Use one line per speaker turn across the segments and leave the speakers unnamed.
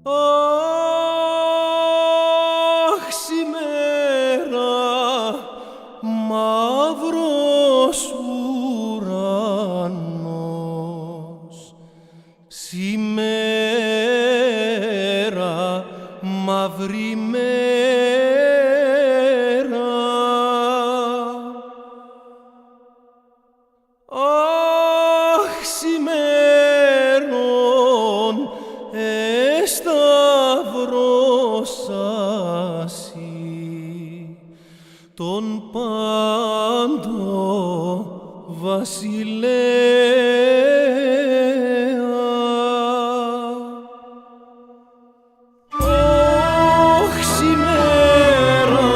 Αχ, σήμερα μαύρος ουρανός, σήμερα μαύρη μέρα. Αχ, σημέρων εσταυρώσασι τον πάντο βασιλέα. Όχ, σήμερα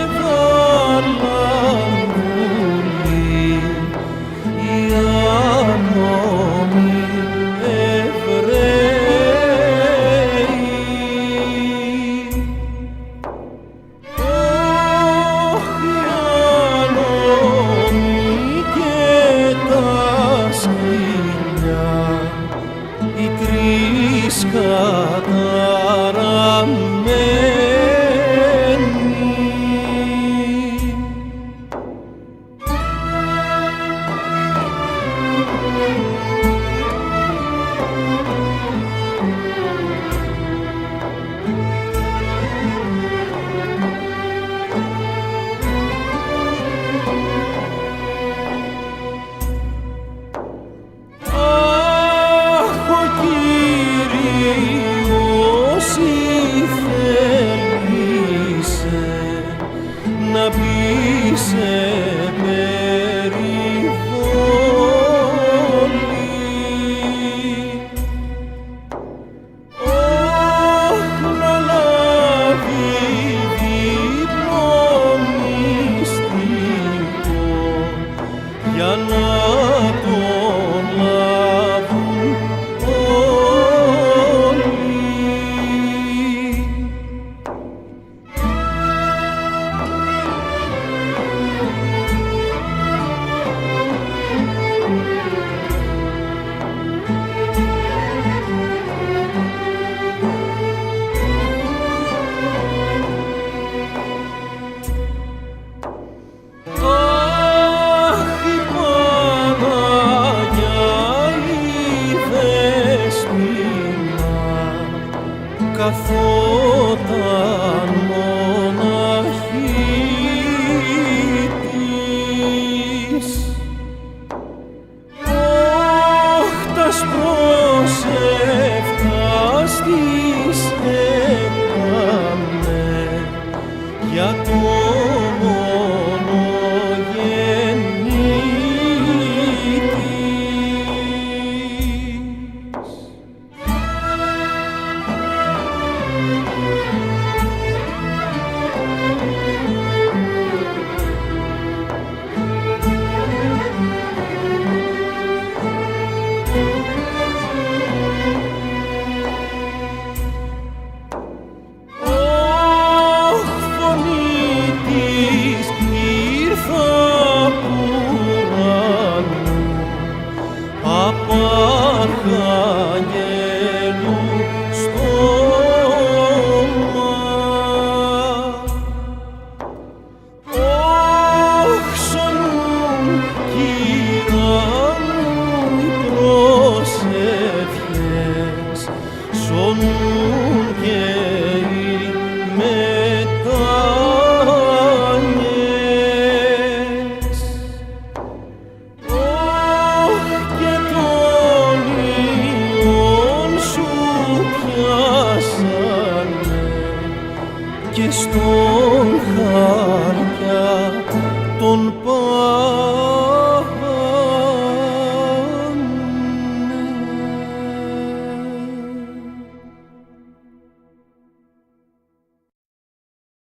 έβαλαν βουλή οι άνομοι Εβραίοι. Όχ, οι άνομοι και τα σκυλιά, οι τρεις καταραμένοι. Αχ, ο Κύριος ηθελήσε να μπει σε περιβόλη. Όχ, να λάβει δίπλο μυστικό για να τον λάβουν όλοι. Αχ, η Παναγιά η Δεσποινα καθόταν μοναχή της. Όχ, τας προσεύχας της έκανε για το μονογενή της. Όχ, φωνή της ήρθα απ' ουρανού, απ' αρχαγγέλου στόμα. Όχ, σωνούν κύρα μου οι προσευχές, σωνούν και οι μετάνιες. Όχ, και τον ιόν σου πιάσανε και στον χάρια τον